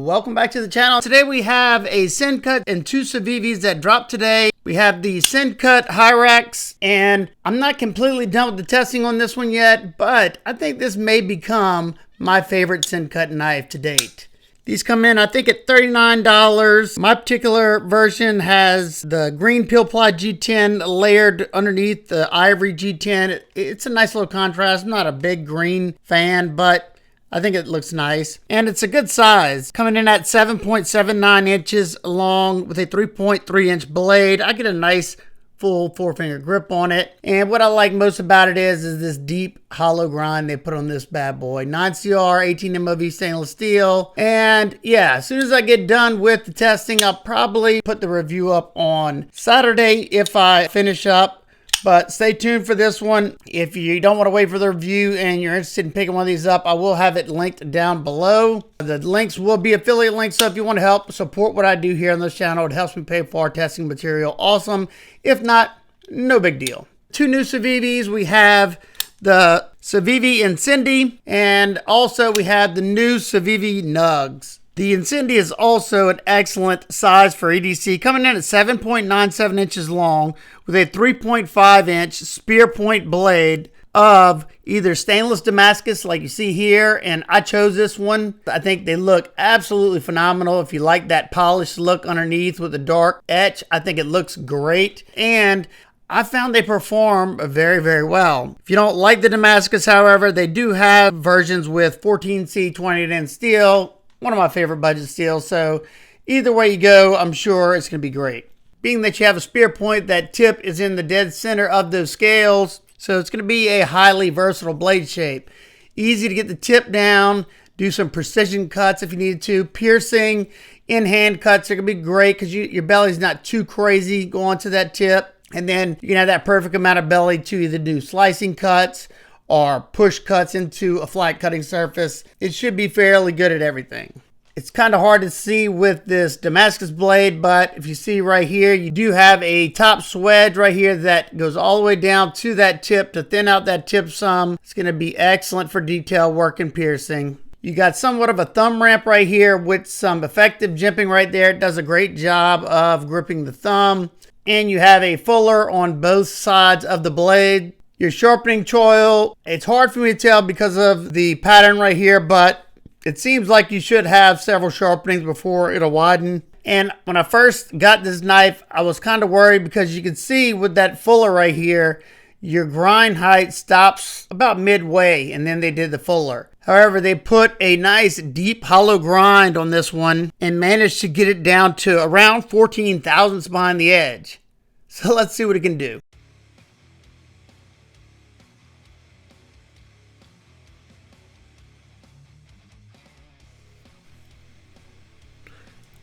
Welcome back to the channel. Today we have a Send Cut and two Civivis that dropped today. We have the Send Cut Hyrax, and I'm not completely done with the testing on this one yet, but I think this may become my favorite Send Cut knife to date. These come in, I think, at $39. My particular version has the green peel ply G10 layered underneath the ivory G10. It's a nice little contrast. I'm not a big green fan, but I think it looks nice. And it's a good size. Coming in at 7.79 inches long with a 3.3 inch blade. I get a nice full 4-finger grip on it. And what I like most about it is this deep hollow grind they put on this bad boy. 9CR, 18 MOV stainless steel. And yeah, as soon as I get done with the testing, I'll probably put the review up on Saturday if I finish up. But stay tuned for this one. If you don't want to wait for the review and you're interested in picking one of these up, I will have it linked down below. The links will be affiliate links, so if you want to help support what I do here on this channel, it helps me pay for our testing material. Awesome. If not, no big deal. Two new Civivis. We have the Civivi Incendi, and also we have the new Civivi Nugz. The Incindie is also an excellent size for EDC, coming in at 7.97 inches long with a 3.5 inch spear point blade of either stainless Damascus like you see here, and I chose this one. I think they look absolutely phenomenal. If you like that polished look underneath with the dark etch, I think it looks great, and I found they perform very, very well. If you don't like the Damascus, however, they do have versions with 14C 20-inch steel, one of my favorite budget steels, so either way you go, I'm sure it's going to be great. Being that you have a spear point, that tip is in the dead center of those scales, so it's going to be a highly versatile blade shape. Easy to get the tip down, do some precision cuts if you need to. Piercing, in-hand cuts are going to be great because your belly's not too crazy going to that tip. And then you can have that perfect amount of belly to either do slicing cuts or push cuts into a flat cutting surface. It should be fairly good at everything. It's kind of hard to see with this Damascus blade, but if you see right here, you do have a top swedge right here that goes all the way down to that tip to thin out that tip some. It's going to be excellent for detail work and piercing. You got somewhat of a thumb ramp right here with some effective jimping right there. It does a great job of gripping the thumb. And you have a fuller on both sides of the blade. Your sharpening choil, it's hard for me to tell because of the pattern right here, but it seems like you should have several sharpenings before it'll widen. And when I first got this knife, I was kind of worried because you can see with that fuller right here, your grind height stops about midway, and then they did the fuller. However, they put a nice deep hollow grind on this one and managed to get it down to around 14 thousandths behind the edge. So let's see what it can do.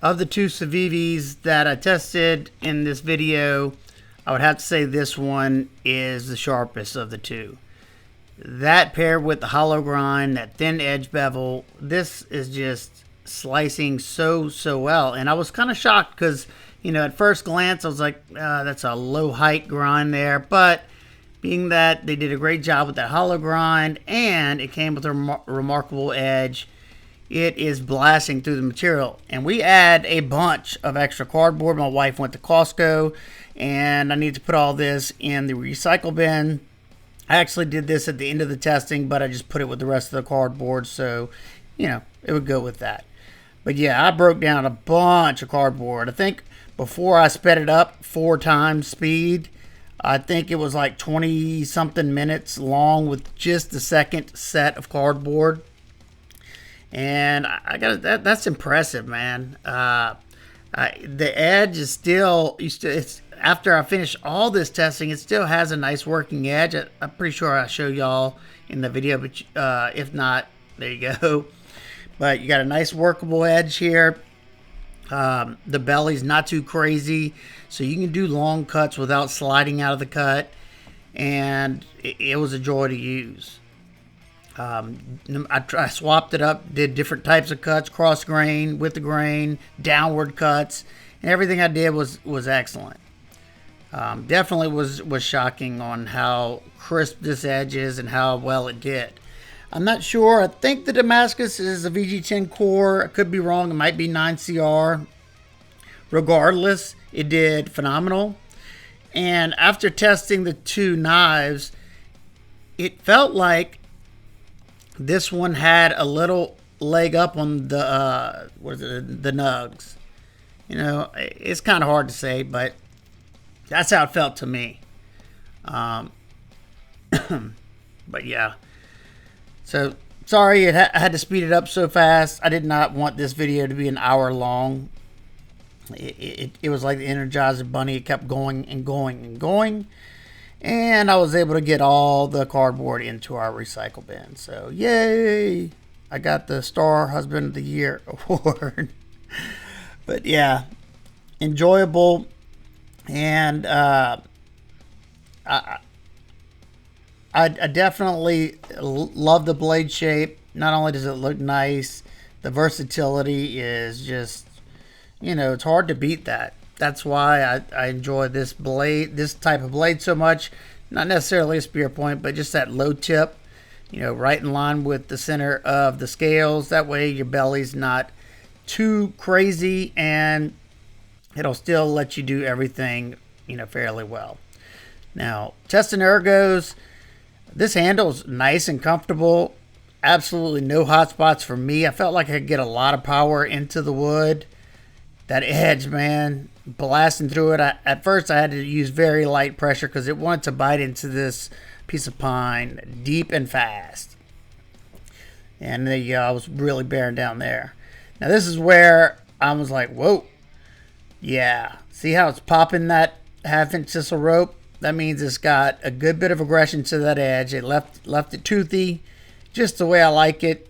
Of the two Civivis that I tested in this video, I would have to say this one is the sharpest of the two. That paired with the hollow grind, that thin edge bevel, this is just slicing so well. And I was kind of shocked because, you know, at first glance I was like, that's a low height grind there. But being that they did a great job with that hollow grind and it came with a remarkable edge, it is blasting through the material. And we add a bunch of extra cardboard. My wife went to Costco and I need to put all this in the recycle bin. I actually did this at the end of the testing, but I just put it with the rest of the cardboard, so, you know, it would go with that. But yeah, I broke down a bunch of cardboard. I think before I sped it up 4 times speed, I think it was like 20 something minutes long with just the second set of cardboard. And I got that's impressive, man. The edge is still, it's after I finish all this testing, it still has a nice working edge. I'm pretty sure I show y'all in the video, but if not, there you go. But you got a nice workable edge here. The belly's not too crazy, so you can do long cuts without sliding out of the cut, and it was a joy to use. I swapped it up, did different types of cuts, cross grain, with the grain, downward cuts, and everything I did was excellent. Definitely was shocking on how crisp this edge is and how well it did. I'm not sure. I think the Damascus is a VG10 core. I could be wrong. It might be 9CR. Regardless, it did phenomenal. And after testing the two knives, it felt like this one had a little leg up on the the Nugs. You know, it's kind of hard to say, but that's how it felt to me. But yeah. So, sorry I had to speed it up so fast. I did not want this video to be an hour long. It was like the Energizer Bunny. It kept going and going and going. And I was able to get all the cardboard into our recycle bin. So, yay! I got the Star Husband of the Year award. But yeah, enjoyable. And I definitely love the blade shape. Not only does it look nice, the versatility is just, you know, it's hard to beat that. That's why I enjoy this blade, this type of blade so much. Not necessarily a spear point, but just that low tip, you know, right in line with the center of the scales. That way your belly's not too crazy and it'll still let you do everything, you know, fairly well. Now, testing ergos. This handle's nice and comfortable. Absolutely no hot spots for me. I felt like I could get a lot of power into the wood. That edge, man, blasting through it. At first, I had to use very light pressure because it wanted to bite into this piece of pine deep and fast. And there you go. I was really bearing down there. Now, this is where I was like, whoa. Yeah. See how it's popping that 1/2-inch sisal rope? That means it's got a good bit of aggression to that edge. It left it toothy, just the way I like it.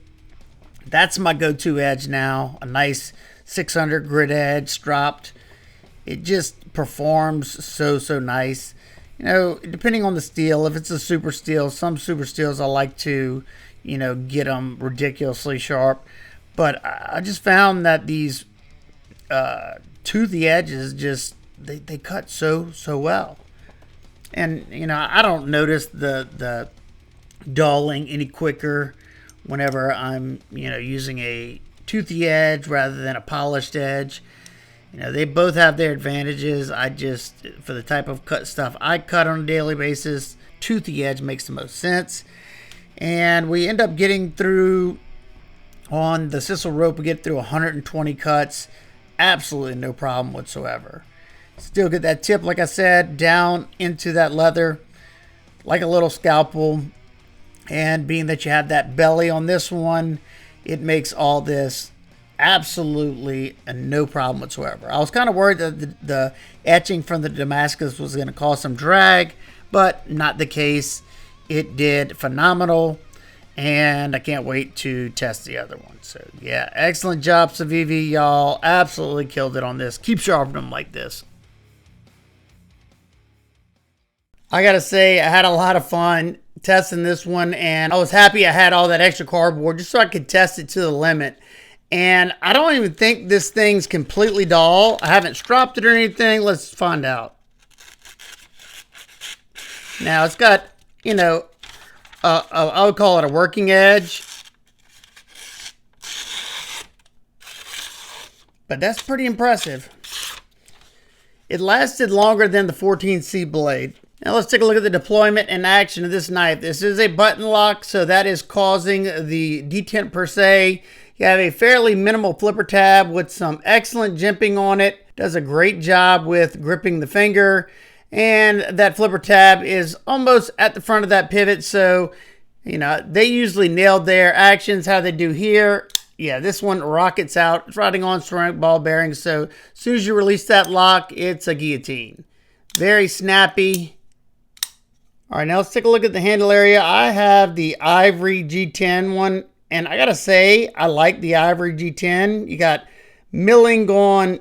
That's my go-to edge now. A nice 600 grit edge stropped. It just performs so nice. You know, depending on the steel, if it's a super steel, some super steels I like to, you know, get them ridiculously sharp. But I just found that these toothy edges just, they cut so well. And, you know, I don't notice the dulling any quicker whenever I'm, you know, using a toothy edge rather than a polished edge. You know, they both have their advantages. I just, for the type of cut stuff I cut on a daily basis, toothy edge makes the most sense. And we end up getting through, on the sisal rope, we get through 120 cuts. Absolutely no problem whatsoever. Still get that tip, like I said, down into that leather like a little scalpel. And being that you have that belly on this one, it makes all this absolutely no problem whatsoever. I was kind of worried that the etching from the Damascus was going to cause some drag, but not the case. It did phenomenal, and I can't wait to test the other one. So yeah, excellent job, Civivi, y'all. Absolutely killed it on this. Keep sharpening them like this. I gotta say, I had a lot of fun testing this one, and I was happy I had all that extra cardboard just so I could test it to the limit. And I don't even think this thing's completely dull. I haven't stropped it or anything. Let's find out. Now, it's got, you know, I would call it a working edge. But that's pretty impressive. It lasted longer than the 14C blade. Now let's take a look at the deployment and action of this knife. This is a button lock, so that is causing the detent per se. You have a fairly minimal flipper tab with some excellent jimping on it. Does a great job with gripping the finger. And that flipper tab is almost at the front of that pivot, so, you know, they usually nailed their actions. How they do here, yeah, this one rockets out. It's riding on ceramic ball bearings, so as soon as you release that lock, it's a guillotine. Very snappy. All right, now let's take a look at the handle area. I have the Ivory G10 one, and I gotta say, I like the Ivory G10. You got milling going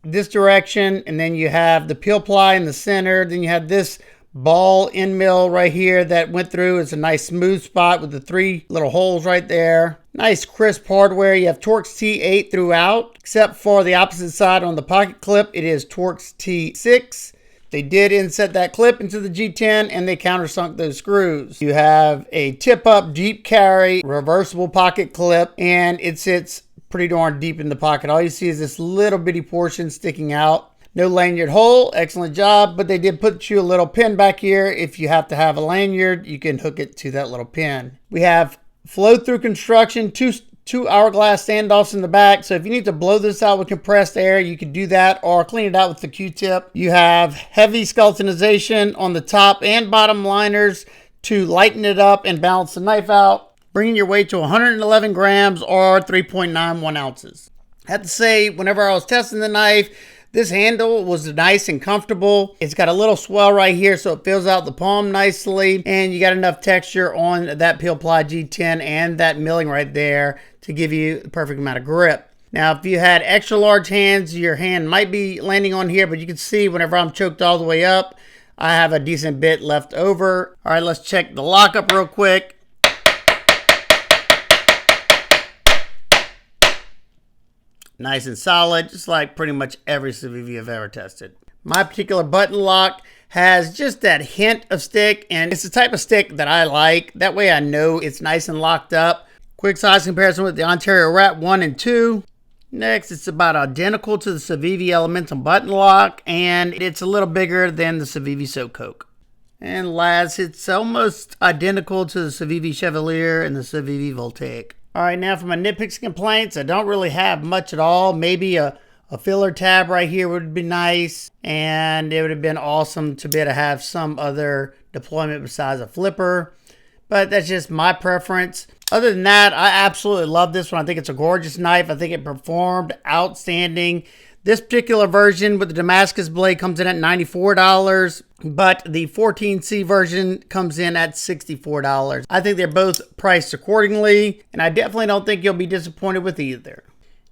this direction, and then you have the peel ply in the center. Then you have this ball end mill right here that went through. It's a nice smooth spot with the 3 little holes right there. Nice crisp hardware. You have Torx T8 throughout, except for the opposite side on the pocket clip. It is Torx T6. They did inset that clip into the G10 and they countersunk those screws. You have a tip-up deep carry reversible pocket clip, and it sits pretty darn deep in the pocket. All you see is this little bitty portion sticking out. No lanyard hole, excellent job, but they did put you a little pin back here. If you have to have a lanyard, you can hook it to that little pin. We have flow-through construction, two hourglass standoffs in the back, so if you need to blow this out with compressed air, you can do that, or clean it out with the Q-tip. You have heavy skeletonization on the top and bottom liners to lighten it up and balance the knife out, bringing your weight to 111 grams or 3.91 ounces. I have to say, whenever I was testing the knife, this handle was nice and comfortable. It's got a little swell right here, so it fills out the palm nicely, and you got enough texture on that peel ply G10 and that milling right there to give you the perfect amount of grip. Now, if you had extra large hands, your hand might be landing on here, but you can see whenever I'm choked all the way up, I have a decent bit left over. All right, let's check the lockup real quick. Nice and solid, just like pretty much every Civivi I've ever tested. My particular button lock has just that hint of stick, and it's the type of stick that I like. That way I know it's nice and locked up. Quick size comparison with the Ontario Rat 1 and 2. Next, it's about identical to the Civivi Elemental button lock, and it's a little bigger than the Civivi Soak Coke. And last, it's almost identical to the Civivi Chevalier and the Civivi Voltaic. All right, now for my nitpicks and complaints, I don't really have much at all. Maybe a filler tab right here would be nice, and it would have been awesome to be able to have some other deployment besides a flipper, but that's just my preference. Other than that, I absolutely love this one. I think it's a gorgeous knife. I think it performed outstanding. This particular version with the Damascus blade comes in at $94, but the 14C version comes in at $64. I think they're both priced accordingly, and I definitely don't think you'll be disappointed with either.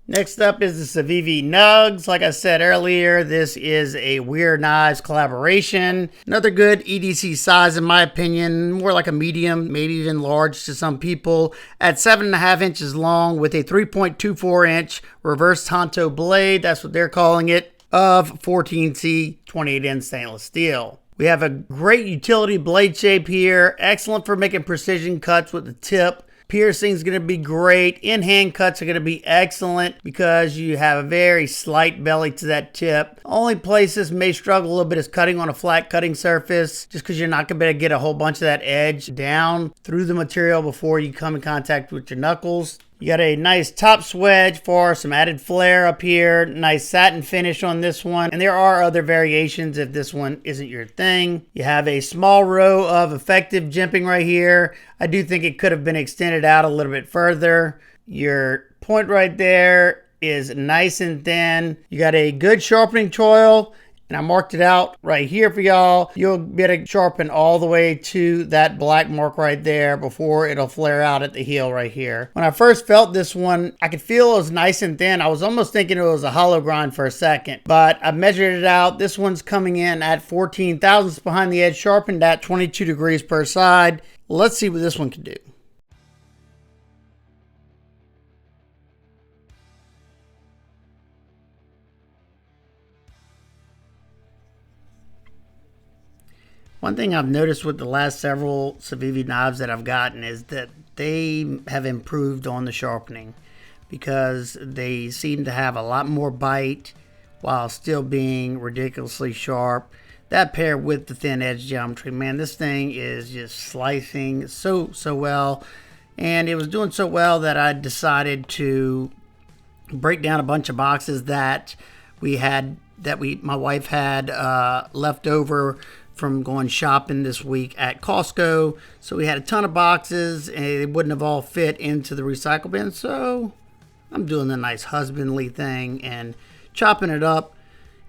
Next up is the Civivi Nugs. Like I said earlier, this is a Wehr Knives collaboration. Another good EDC size in my opinion, more like a medium, maybe even large to some people, at 7.5 inches long with a 3.24 inch reverse Tanto blade, that's what they're calling it, of 14C 28N stainless steel. We have a great utility blade shape here, excellent for making precision cuts with the tip. Piercing is going to be great. In-hand cuts are going to be excellent because you have a very slight belly to that tip. Only places may struggle a little bit is cutting on a flat cutting surface, just because you're not going to be able to get a whole bunch of that edge down through the material before you come in contact with your knuckles. You got a nice top swedge for some added flare up here. Nice satin finish on this one. And there are other variations if this one isn't your thing. You have a small row of effective jimping right here. I do think it could have been extended out a little bit further. Your point right there is nice and thin. You got a good sharpening choil, and I marked it out right here for y'all. You'll be able to sharpen all the way to that black mark right there before it'll flare out at the heel right here. When I first felt this one, I could feel it was nice and thin. I was almost thinking it was a hollow grind for a second, but I measured it out. This one's coming in at 14 thousandths behind the edge, sharpened at 22 degrees per side. Let's see what this one can do. One thing I've noticed with the last several Civivi knives that I've gotten is that they have improved on the sharpening, because they seem to have a lot more bite while still being ridiculously sharp. That paired with the thin edge geometry, man, this thing is just slicing so well. And it was doing so well that I decided to break down a bunch of boxes that my wife had left over from going shopping this week at Costco. So we had a ton of boxes and it wouldn't have all fit into the recycle bin. So I'm doing the nice husbandly thing and chopping it up.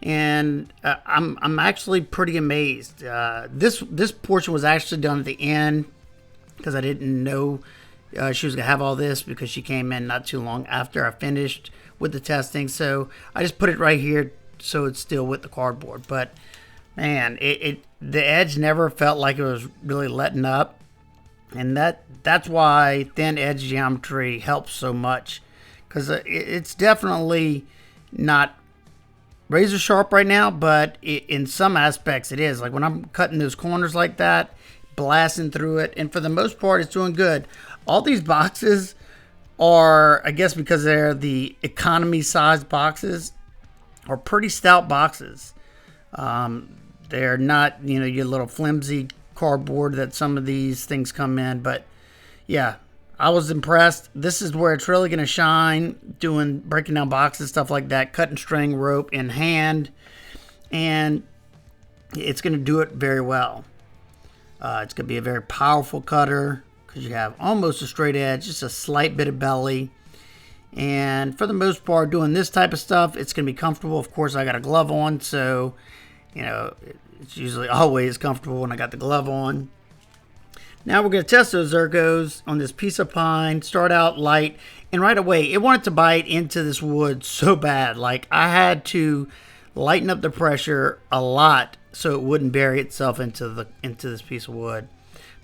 And I'm actually pretty amazed. This portion was actually done at the end because I didn't know she was gonna have all this, because she came in not too long after I finished with the testing. So I just put it right here so it's still with the cardboard. But man, the edge never felt like it was really letting up, and that's why thin edge geometry helps so much, because it's definitely not razor sharp right now, but in some aspects it is. Like when I'm cutting those corners like that, blasting through it, and for the most part it's doing good. All these boxes are, I guess because they're the economy size boxes, are pretty stout boxes. They're not, you know, your little flimsy cardboard that some of these things come in, but yeah, I was impressed. This is where it's really going to shine, breaking down boxes, stuff like that, cutting string, rope in hand, and it's going to do it very well. It's going to be a very powerful cutter because you have almost a straight edge, just a slight bit of belly. And for the most part, doing this type of stuff, it's going to be comfortable. Of course, I got a glove on, so, you know, it's usually always comfortable when I got the glove on. Now we're going to test those ergos on this piece of pine. Start out light, and right away it wanted to bite into this wood so bad. Like I had to lighten up the pressure a lot so it wouldn't bury itself into this piece of wood.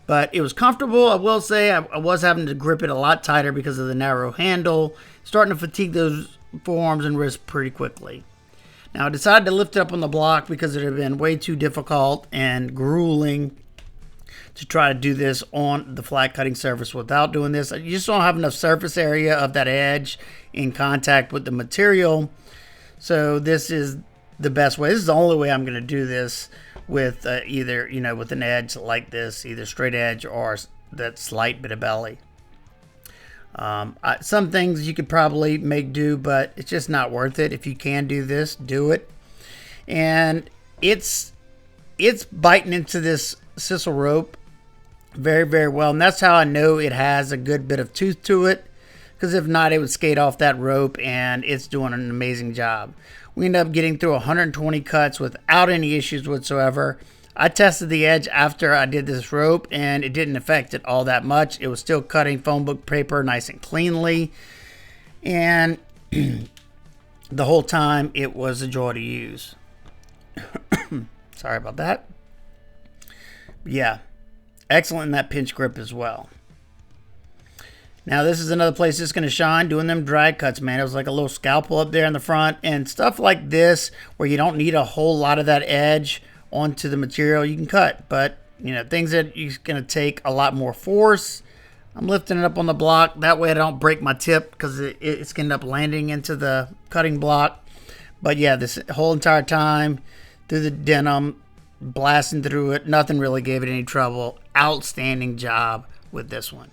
But it was comfortable. I will say I was having to grip it a lot tighter because of the narrow handle, starting to fatigue those forearms and wrists pretty quickly. Now I decided to lift it up on the block because it had been way too difficult and grueling to try to do this on the flat cutting surface without doing this. You just don't have enough surface area of that edge in contact with the material. So this is the best way. This is the only way I'm going to do this with either, you know, with an edge like this, either straight edge or that slight bit of belly. Some things you could probably make do, but it's just not worth it. If you can do this, do it. And it's biting into this sisal rope very, very well, and that's how I know it has a good bit of tooth to it, because if not, it would skate off that rope, and it's doing an amazing job. We ended up getting through 120 cuts without any issues whatsoever. I tested the edge after I did this rope, and it didn't affect it all that much. It was still cutting phone book paper nice and cleanly, and the whole time it was a joy to use. Sorry about that. Yeah, excellent in that pinch grip as well. Now this is another place that's going to shine, doing them drag cuts, man. It was like a little scalpel up there in the front, and stuff like this where you don't need a whole lot of that edge onto the material you can cut. But, you know, things that you're going to take a lot more force. I'm lifting it up on the block. That way I don't break my tip because it's going to end up landing into the cutting block. But yeah, this whole entire time through the denim, blasting through it, nothing really gave it any trouble. Outstanding job with this one.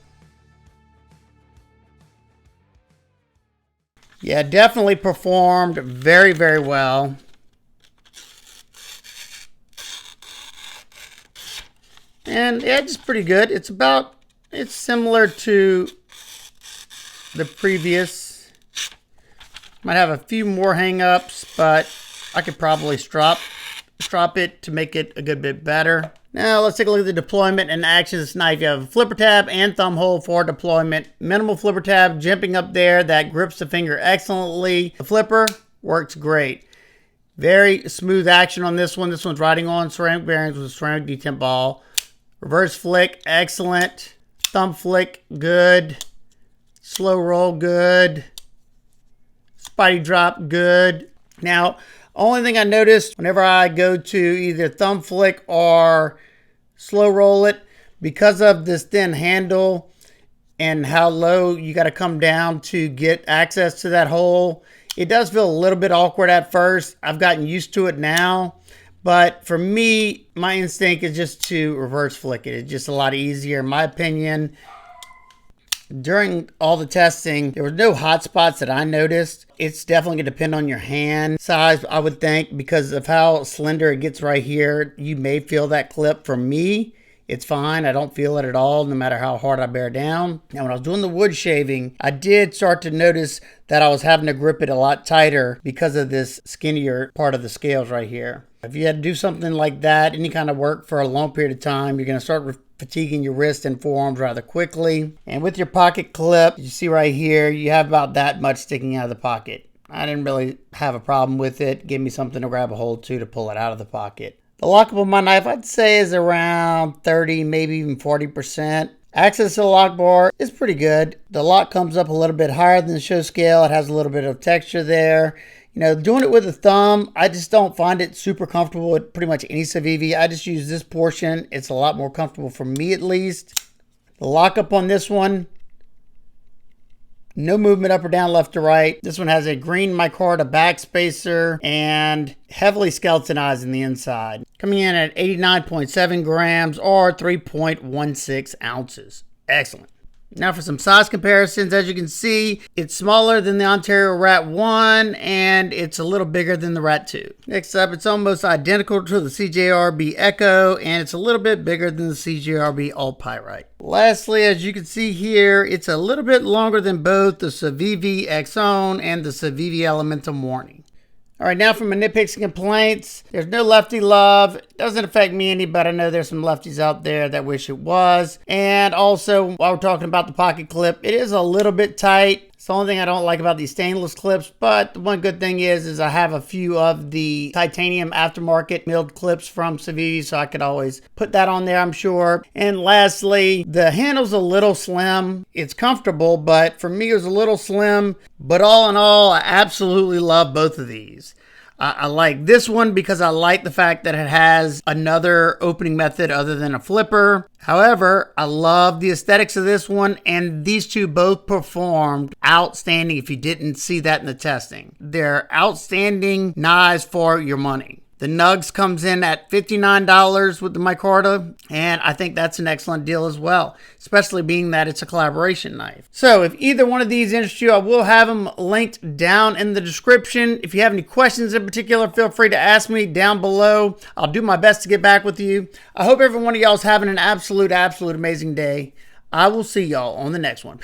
Yeah, definitely performed very, very well. And the edge is pretty good. It's similar to the previous. Might have a few more hang-ups, but I could probably strop it to make it a good bit better. Now let's take a look at the deployment and action of this knife. You have a flipper tab and thumb hole for deployment. Minimal flipper tab, jimping up there, that grips the finger excellently. The flipper works great. Very smooth action on this one. This one's riding on ceramic bearings with a ceramic detent ball. Reverse flick, excellent. Thumb flick, good. Slow roll, good. Spidey drop, good. Now, only thing I noticed whenever I go to either thumb flick or slow roll it, because of this thin handle and how low you got to come down to get access to that hole, it does feel a little bit awkward at first. I've gotten used to it now, but for me, my instinct is just to reverse flick it. It's just a lot easier, in my opinion. During all the testing, there was no hot spots that I noticed. It's definitely going to depend on your hand size, I would think, because of how slender it gets right here. You may feel that clip. For me, it's fine. I don't feel it at all, no matter how hard I bear down. Now, when I was doing the wood shaving, I did start to notice that I was having to grip it a lot tighter because of this skinnier part of the scales right here. If you had to do something like that, any kind of work for a long period of time, you're going to start fatiguing your wrist and forearms rather quickly. And with your pocket clip, you see right here, you have about that much sticking out of the pocket. I didn't really have a problem with it. Give me something to grab a hold to pull it out of the pocket. The lockup of my knife, I'd say, is around 30, maybe even 40%. Access to the lock bar is pretty good. The lock comes up a little bit higher than the show scale. It has a little bit of texture there. You know, doing it with a thumb, I just don't find it super comfortable with pretty much any Civivi. I just use this portion. It's a lot more comfortable for me, at least. The lockup on this one, no movement up or down, left to right. This one has a green micarta backspacer and heavily skeletonized in the inside. Coming in at 89.7 grams or 3.16 ounces. Excellent. Now for some size comparisons. As you can see, it's smaller than the Ontario Rat 1 and it's a little bigger than the Rat 2. Next up, it's almost identical to the CJRB Echo and it's a little bit bigger than the CJRB All Pyrite. Lastly, as you can see here, it's a little bit longer than both the Civivi Exone and the Civivi Elementum Warning. All right, now for my nitpicks and complaints. There's no lefty love. It doesn't affect me any, but I know there's some lefties out there that wish it was. And also, while we're talking about the pocket clip, it is a little bit tight. It's the only thing I don't like about these stainless clips, but the one good thing is I have a few of the titanium aftermarket milled clips from Civivi, so I could always put that on there, I'm sure. And lastly, the handle's a little slim. It's comfortable, but for me, it was a little slim. But all in all, I absolutely love both of these. I like this one because I like the fact that it has another opening method other than a flipper. However, I love the aesthetics of this one, and these two both performed outstanding if you didn't see that in the testing. They're outstanding knives for your money. The Nugs comes in at $59 with the micarta, and I think that's an excellent deal as well, especially being that it's a collaboration knife. So if either one of these interests you, I will have them linked down in the description. If you have any questions in particular, feel free to ask me down below. I'll do my best to get back with you. I hope every one of y'all is having an absolute amazing day. I will see y'all on the next one.